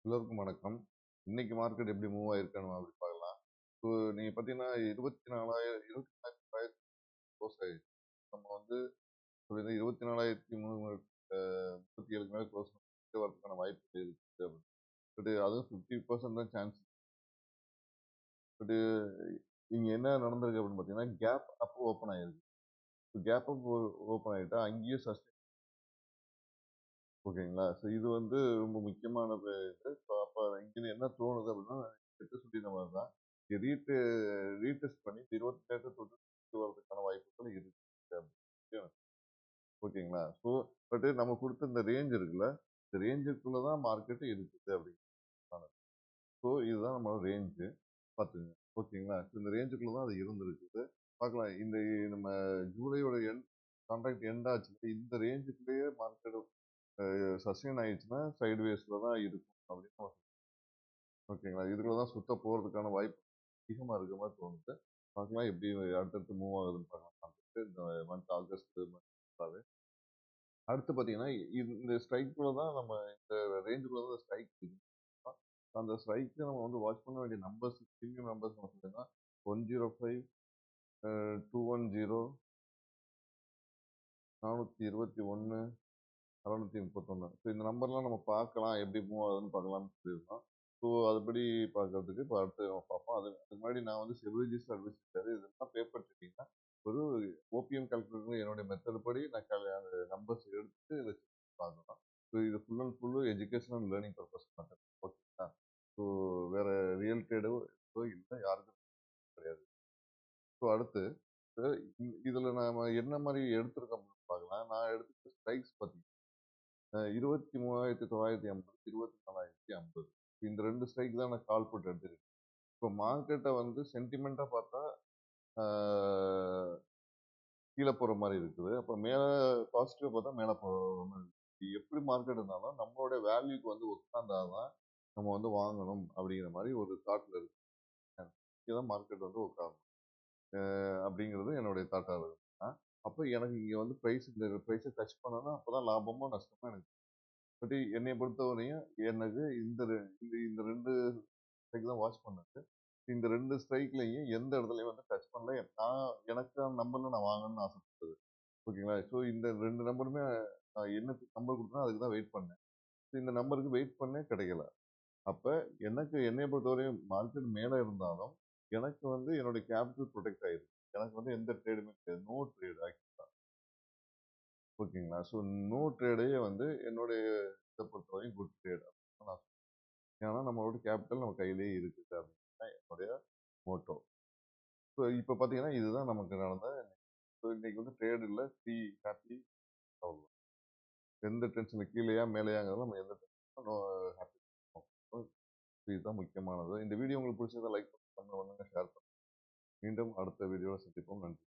எல்லோருக்கும் வணக்கம். இன்னைக்கு மார்க்கெட் எப்படி மூவ் ஆயிருக்கான்னு அப்படி பார்க்கலாம். இப்போ நீங்க பார்த்தீங்கன்னா 24,000 24,000 க்ளோஸ் ஆயிடுச்சு. நம்ம வந்து ஒரு 24,337க்கு மேல க்ளோஸ் வரதுக்கான வாய்ப்பு இருக்கு அப்படின்னு. பட் அதுவும் 50% தான் சான்ஸ். பட் இங்க என்ன நடந்திருக்கு அப்படின்னு பார்த்தீங்கன்னா கேப் அப் ஓப்பன் ஆயிருக்கு. கேப் அப் ஓப்பன் ஆயிட்டா அங்கேயும் சஸ்டெயின். ஓகேங்களா? ஸோ இது வந்து ரொம்ப முக்கியமானது. அப்ப இங்க என்ன தோணுது அப்படின்னா சொல்லின மாதிரி தான் ரீடெஸ்ட் பண்ணி 28,000 தொட்டு வரதுக்கான வாய்ப்புகள் இருக்கு அப்படின்னு. ஓகேங்களா? ஸோ பட் நம்ம கொடுத்த இந்த ரேஞ்ச் இருக்குல்ல, இந்த ரேஞ்சுக்குள்ள தான் மார்க்கெட் இருக்குது அப்படின்னு. ஸோ இதுதான் நம்ம ரேஞ்சு பார்த்துங்க. ஓகேங்களா? இந்த ரேஞ்சுக்குள்ள தான் அது இருந்திருக்குது. பார்க்கலாம். இந்த நம்ம ஜூலையோட கான்ட்ராக்ட் எண்ட் ஆச்சு. இந்த ரேஞ்சுக்குள்ளேயே மார்க்கெட் சஸ்டெயின் ஆயிடுச்சுன்னா சைட்வேஸ்ல தான் இருக்கும் அப்படின்னு நம்ம ஓகேங்களா? இதுக்குள்ள தான் சுத்த போறதுக்கான வாய்ப்பு அதிகமா இருக்கிற மாதிரி தோணுது. பார்க்கலாம் எப்படி அடுத்தடுத்து மூவ் ஆகுதுன்னு பார்க்கலாம். இந்த மந்த் ஆகஸ்ட் மந்த் அடுத்து பார்த்தீங்கன்னா, இந்த ஸ்ட்ரைக்குள்ள தான் நம்ம இந்த ரேஞ்சுக்குள்ள தான் ஸ்ட்ரைக் இருக்கு. அந்த ஸ்ட்ரைக்கு நம்ம வந்து வாட்ச் பண்ண வேண்டிய நம்பர்ஸ் பிரீமியம் நம்பர்ஸ் பார்த்தீங்கன்னா 105 210 421 631. ஸோ இந்த நம்பர்லாம் நம்ம பார்க்கலாம் எப்படி மூவ் ஆகுதுன்னு பார்க்கலாம்னு சொல்லியிருந்தோம். ஸோ அதுபடி பார்க்கறதுக்கு இப்போ அடுத்து நம்ம பார்ப்போம். அதுக்கு முன்னாடி நான் வந்து செவிலிஜிஸ்ட் அட்வைஸ் இருக்காரு. இதெல்லாம் பேப்பர் ட்ரேடிங்னா ஒரு ஓபிஎம் கால்குலேட்டர் என்னுடைய மெத்தட் படி நான் அந்த நம்பர்ஸ் எடுத்து வச்சு பார்க்கலாம். ஸோ இது full and full education and learning purpose method. ஓகேங்களா? ஸோ வேற ரியல் ட்ரேடோ இல்லை யாருக்கும் கிடையாது. ஸோ அடுத்து இதுல நாம என்ன மாதிரி எடுத்திருக்கோம் பார்க்கலாம். நான் எடுத்துக்கிட்ட ஸ்ட்ரைக்ஸ் பார்த்தீங்கன்னா 23,950 24,050 இந்த ரெண்டு ஸ்ட்ரைக் தான் நான் கால் போட்டு எடுத்துருக்கேன். இப்போ மார்க்கெட்டை வந்து சென்டிமெண்டா பார்த்தா கீழே போற மாதிரி இருக்குது. அப்போ மேல பாசிட்டிவா பார்த்தா மேல போற மாதிரி இருக்கு. எப்படி மார்க்கெட் இருந்தாலும் நம்மளோட வேல்யூக்கு வந்து உட்கார்ந்தாதான் நம்ம வந்து வாங்கணும் அப்படிங்கிற மாதிரி ஒரு தாட்ல இருக்கு. இங்கதான் மார்க்கெட் வந்து உட்காரணும் அப்படிங்கிறது என்னுடைய தாட்டா இருக்கு. அப்போ எனக்கு இங்க வந்து பிரைஸ் இந்த பிரைஸை டச் பண்ணனா அப்பதான் லாபமோ நஷ்டமோ எனக்கு. பட் என்னை பொறுத்தவரையும் எனக்கு இந்த ரெண்டு ஸ்ட்ரைக் தான் வாட்ச் பண்ணது. இந்த ரெண்டு ஸ்ட்ரைக்லையும் எந்த இடத்துலயும் வந்து டச் பண்ணல. நான் எனக்கு நம்பர்ல நான் வாங்கணும்னு ஆசைப்பட்டது. ஓகேங்களா? ஸோ இந்த ரெண்டு நம்பருமே நான் என்ன நம்பர் கொடுத்தனோ அதுக்கு தான் வெயிட் பண்ணேன். இந்த நம்பருக்கு வெயிட் பண்ணே கிடைக்கல. அப்ப எனக்கு என்னைய பொறுத்தவரையும் மார்க்கெட் மேல இருந்தாலும் எனக்கு வந்து என்னுடைய கேபிட்டல் ப்ரொடெக்ட் ஆயிருக்கு. எனக்கு வந்து எந்த ட்ரேடுமே கிடையாது. நோ ட்ரேட் ஆக்சுவலா. ஓகேங்களா? ஸோ நோ ட்ரேடே வந்து என்னுடைய இதை பொறுத்தவரையும் குட் ட்ரேட் அப்படின்னு நான் சொல்றேன். ஏன்னா நம்மளோட கேபிட்டல் நம்ம கையிலேயே இருக்குது அப்படின்னு தான் என்னுடைய மோட்டோ. ஸோ இப்போ பார்த்தீங்கன்னா இதுதான் நமக்கு நடந்த ஸோ இன்னைக்கு வந்து ட்ரேட் இல்லை ஃப்ரீ ஹாப்பி அவ்வளோ. எந்த டென்ஷன் கீழேயா மேலேயாங்கிறத நம்ம எந்த டென்ஷனும் ஹாப்பி. இதுதான் முக்கியமானது. இந்த வீடியோ உங்களுக்கு பிடிச்சதை லைக் பண்ணுங்க, ஷேர் பண்ணுங்க. மீண்டும் அடுத்த வீடியோவில் சந்திப்போம். நன்றி.